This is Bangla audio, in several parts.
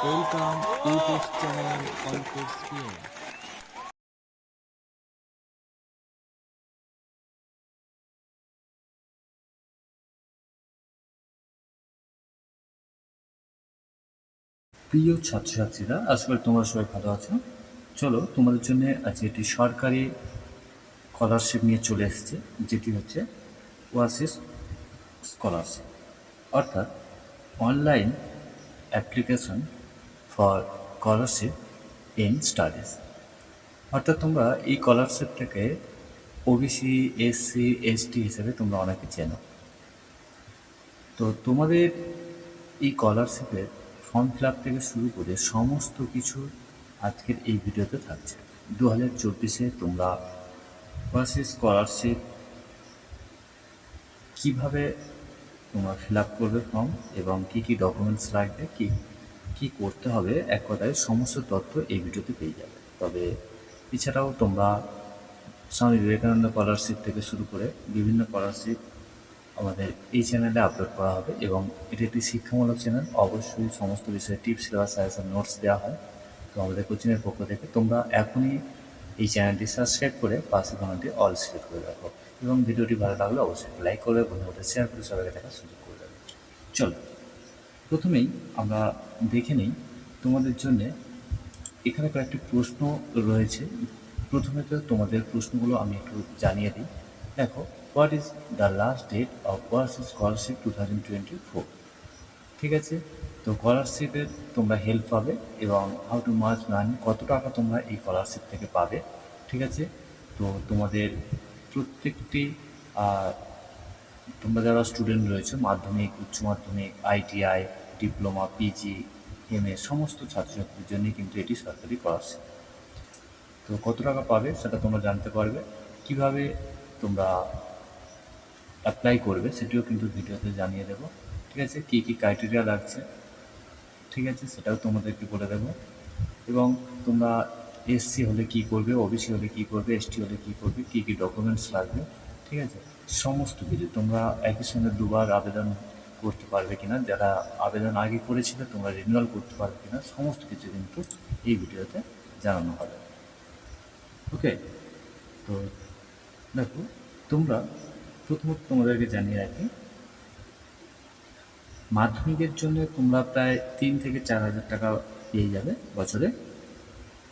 Welcome YouTube channel All Kids PM. প্রিয় ছাত্রছাত্রীরা, আশা করি তোমরা সবাই ভালো আছো। চলো, তোমাদের জন্য আজকে একটি সরকারি স্কলারশিপ নিয়ে চলে এসেছে, যেটি হচ্ছে ওয়াসিস স্কলারশিপ, অর্থাৎ online application for scholarship in studies. অর্থাৎ তোমরা এই স্কলারশিপটাকে ওবিসি, এসসি, এসটি হিসেবে তোমরা অনেকে চেনো। তো তোমাদের এই স্কলারশিপের ফর্ম ফিল আপ থেকে শুরু করে সমস্ত কিছু আজকের এই ভিডিওতে থাকছে। 2024-এ তোমরা ওয়াসিস স্কলারশিপ কীভাবে তোমরা ফিল আপ করবে ফর্ম, এবং কী কী ডকুমেন্টস লাগবে, কী করতে হবে, এক কথায় সমস্ত তথ্য এই ভিডিওতে পেয়ে যাবে। তবে এছাড়াও তোমরা স্বামী বিবেকানন্দ স্কলারশিপ থেকে শুরু করে বিভিন্ন স্কলারশিপ আমাদের এই চ্যানেলে আপলোড করা হবে, এবং এটি একটি শিক্ষামূলক চ্যানেল। অবশ্যই সমস্ত বিষয়ে টিপস, সিলেবাস, সাজেশন, নোটস দেওয়া হয়। তো আমাদের কোচিংয়ের পক্ষ থেকে তোমরা এখনই এই চ্যানেলটি সাবস্ক্রাইব করে পাশে ঘন্টাটি অল সিলেক্ট করে রাখো, এবং ভিডিওটি ভালো লাগলে অবশ্যই লাইক করবে, বন্ধুদের শেয়ার করে সবাইকে দেখার সুযোগ করে দেবে। চলো, প্রথমেই আমরা দেখে নিই তোমাদের জন্যে এখানে কয়েকটি প্রশ্ন রয়েছে। প্রথমে তো তোমাদের প্রশ্নগুলো আমি একটু জানিয়ে দিই। দেখো, what is the last date of Oasis scholarship 2024? ঠিক আছে, তো স্কলারশিপের তোমরা হেল্প পাবে, এবং হাউ টু মাচ মানি, কত টাকা তোমরা এই স্কলারশিপ থেকে পাবে। ঠিক আছে, তো তোমাদের প্রত্যেকটি তোমরা যারা স্টুডেন্ট রয়েছে, মাধ্যমিক, উচ্চ মাধ্যমিক, আইটিআই, ডিপ্লোমা, পিজি, এমএ, সমস্ত ছাত্রছাত্রীদের জন্যই কিন্তু এটি সরকারি স্কলারশিপ। তো কত টাকা পাবে সেটা তোমরা জানতে পারবে। কিভাবে তোমরা অ্যাপ্লাই করবে সেটিও কিন্তু ভিডিওতে জানিয়ে দেবো। ঠিক আছে, কী কী ক্রাইটেরিয়া লাগছে, ঠিক আছে, সেটাও তোমাদেরকে বলে দেবো। এবং তোমরা এসসি হলে কী করবে, ওবিসি হলে কী করবে, এসটি হলে কী করবে, কী কী ডকুমেন্টস লাগবে, ঠিক আছে, সমস্ত কিছু। তোমরা একই সঙ্গে দুবার আবেদন করতে পারবে কিনা, যারা আবেদন আগে করেছিলে তোমরা রিনিউয়াল করতে পারবে কিনা, সমস্ত কিছু কিন্তু এই ভিডিওতে জানানো হবে। ওকে, তো দেখো, তোমরা প্রথমত তোমাদেরকে জানিয়ে রাখি, মাধ্যমিকের জন্য তোমরা প্রায় 3 থেকে 4 হাজার টাকা পেয়ে যাবে বছরে,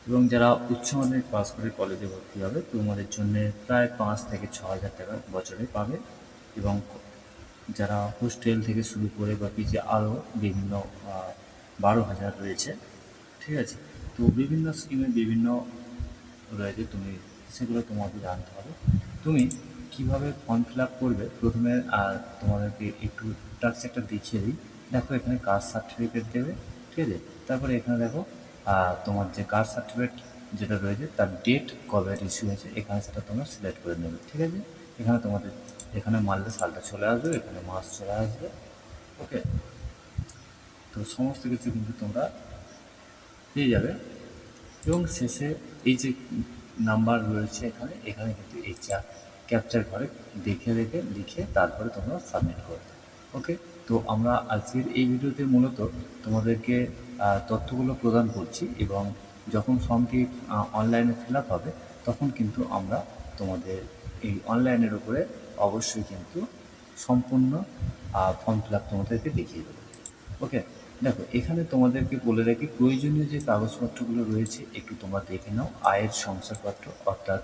এবং যারা উচ্চ মাধ্যমিক পাস করে কলেজে ভর্তি হবে তোমাদের জন্য প্রায় 5 থেকে 6 হাজার টাকা বছরে পাবে। এবং যারা হোস্টেল থেকে শুরু করে বা পিজি আরও বিভিন্ন 12,000 রয়েছে। ঠিক আছে, তো বিভিন্ন স্কিমে বিভিন্ন রয়েছে, তুমি সেগুলো তোমাকে জানতে হবে। তুমি কিভাবে ফর্ম ফিল আপ করবে, প্রথমে তোমাদেরকে একটু স্ট্রাকচারটা দেখিয়ে দিই। দেখো, এখানে কাস্ট সার্টিফিকেট দেবে, ঠিক আছে। তারপরে এখানে দেখো তোমার যে কাস্ট সার্টিফিকেট যেটা রয়েছে তার ডেট কবে ইস্যু হয়েছে, এখানে সেটা তোমরা সিলেক্ট করে নেবে। ঠিক আছে, এখানে তোমাদের এখানে মারলে সালটা চলে আসবে, এখানে মাস চলে আসবে। ওকে, তো সমস্ত কিছু কিন্তু তোমরা পেয়ে যাবে। এবং শেষে এই যে নাম্বার রয়েছে এখানে, এখানে কিন্তু এই ক্যাপচার ঘরে দেখে দেখে লিখে তারপরে তোমরা সাবমিট করবে। ওকে, তো আমরা আজকের এই ভিডিওতে মূলত তোমাদেরকে তথ্যগুলো প্রদান করছি, এবং যখন ফর্মটি অনলাইনে ফিল আপ হবে তখন কিন্তু আমরা তোমাদের এই অনলাইনের উপরে অবশ্যই কিন্তু সম্পূর্ণ ফর্ম ফিল আপ তোমাদেরকে দেখিয়ে দেবো। ওকে, দেখো, এখানে তোমাদেরকে বলে রাখি, প্রয়োজনীয় যে কাগজপত্রগুলো রয়েছে একটু তোমরা দেখে নাও। আয়ের শংসাপত্র, অর্থাৎ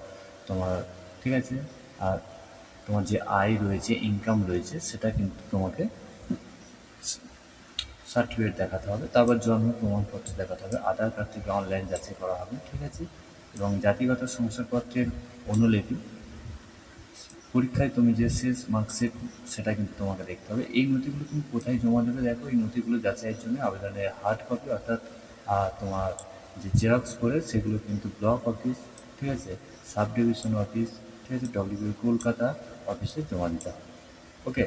তোমার, ঠিক আছে, আর তোমার যে আয় রয়েছে, ইনকাম রয়েছে, সেটা কিন্তু তোমাকে সার্টিফিকেট দেখাতে হবে। তারপর জন্ম প্রমাণপত্র দেখাতে হবে, আধার কার্ড থেকে অনলাইন যাচাই করা হবে। ঠিক আছে, এবং জাতিগত শংসাপত্রের অনুলিপি, পরীক্ষায় তুমি যে শেষ মার্কশিট সেটা কিন্তু তোমাকে দেখতে হবে। এই নথিগুলো তুমি কোথায় জমা দেবে, দেখো, এই নথিগুলো যাচাইয়ের জন্য আবেদনের হার্ড কপি, অর্থাৎ তোমার যে জেরক্স করে সেগুলো কিন্তু ব্লক অফিস, ঠিক আছে, সাব ডিভিশন অফিস, ঠিক আছে, ডব্লিউবি কলকাতা অফিসে জমা দিতে হবে। ওকে,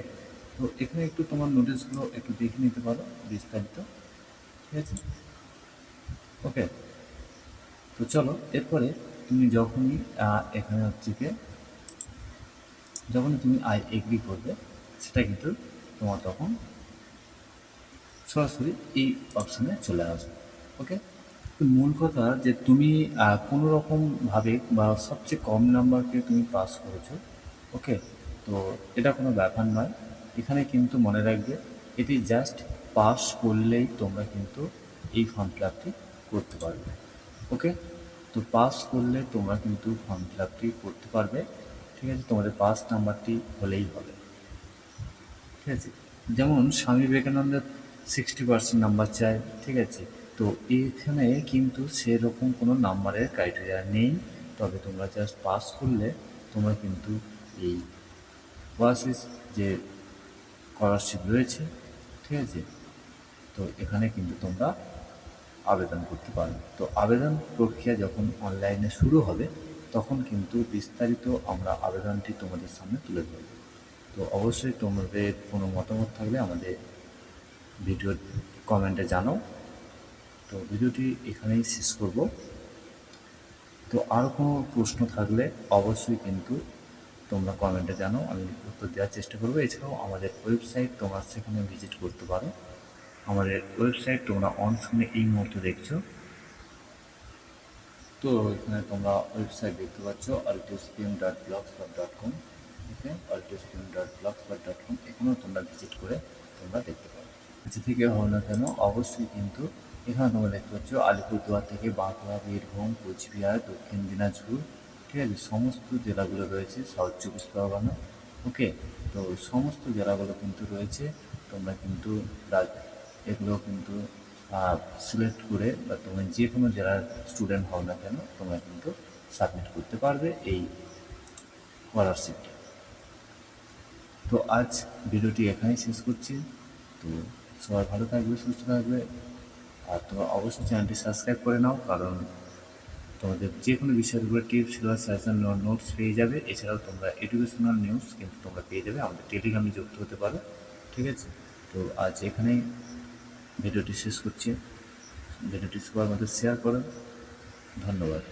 তো এখানে একটু তোমার নোটিশগুলো একটু দেখে নিতে পারো বিস্তারিত। ঠিক আছে, ওকে, তো চলো, এরপরে তুমি যখনই এখানে হচ্ছে গিয়ে যখনই তুমি আই এগ্রি করবে, সেটা কিন্তু তোমার তখন সরাসরি এই অপশানে চলে আসবে। ওকে, তো মূল কথা যে তুমি কোনো রকমভাবে বা সবচেয়ে কম নাম্বারকে তুমি পাস করেছো। ওকে, তো এটা কোনো ব্যাপার নয়। এখানে কিন্তু মনে রাখবে, এটি জাস্ট পাস করলেই তোমরা কিন্তু এই ফর্ম ফিল আপটি করতে পারবে। ওকে, তো পাস করলে তোমরা কিন্তু ফর্ম ফিল আপটি করতে পারবে। ঠিক আছে, তোমাদের পাস নাম্বারটি হলেই হবে। ঠিক আছে, যেমন স্বামী বিবেকানন্দের 60% নাম্বার চায়। ঠিক আছে, তো এখানে কিন্তু সেরকম কোনো নাম্বারের ক্রাইটেরিয়া নেই, তবে তোমরা জাস্ট পাস করলে তোমরা কিন্তু এই ওয়াসিস যে স্কলারশিপ রয়েছে, ঠিক আছে, তো এখানে কিন্তু তোমরা আবেদন করতে পারবে। তো আবেদন প্রক্রিয়া যখন অনলাইনে শুরু হবে তখন কিন্তু বিস্তারিত আমরা আবেদনটি তোমাদের সামনে তুলে ধরব। তো অবশ্যই তোমাদের কোনো মতামত থাকলে আমাদের ভিডিওর কমেন্টে জানাও। তো ভিডিওটি এখানেই শেষ করব। তো আরও কোনো প্রশ্ন থাকলে অবশ্যই কিন্তু তোমরা কমেন্টে জানাও, আমি উত্তর দেওয়ার চেষ্টা করবো। এছাড়াও আমাদের ওয়েবসাইট তোমরা সেখানে ভিজিট করতে পারো। আমাদের ওয়েবসাইট তোমরা অন স্ক্রিনে এই মুহূর্তে দেখছো। তো এখানে তোমরা ওয়েবসাইট দেখতে পাচ্ছ altispm.blogspot.com। ওকে, altispm.blogspot.com, এখানেও তোমরা ভিজিট করে তোমরা দেখতে পারো। যে থেকে হও না কেন অবশ্যই কিন্তু এখানে তোমরা দেখতে পাচ্ছ আলিপুরদুয়ার থেকে বাঁকুড়া, বীরভূম, কোচবিহার, দক্ষিণ দিনাজপুর, ঠিক আছে, সমস্ত জেলাগুলো রয়েছে, সাউথ চব্বিশ পরগনা। ওকে, তো সমস্ত জেলাগুলো কিন্তু রয়েছে। তোমরা কিন্তু এগুলো কিন্তু সিলেক্ট করে বা তুমি যে কোনো জেলার স্টুডেন্ট হও না কেন তোমরা কিন্তু সাবমিট করতে পারবে এই স্কলারশিপটা। তো আজ ভিডিওটি এখানেই শেষ করছি। তো সবাই ভালো থাকবে, সুস্থ থাকবে, আর তোমরা অবশ্যই চ্যানেলটি সাবস্ক্রাইব করে নাও, কারণ তোমাদের যে কোনো বিষয়ের উপরে টিপস বা সাজেশন নোটস পেয়ে যাবে। এছাড়াও তোমরা এডুকেশনাল নিউজ কিন্তু তোমরা পেয়ে যাবে, আমাদের টেলিগ্রামে যুক্ত হতে পারো। ঠিক আছে, তো আজ এখানেই ভিডিওটি শেষ করছি। ভিডিওটি সবার মধ্যে শেয়ার করুন। ধন্যবাদ।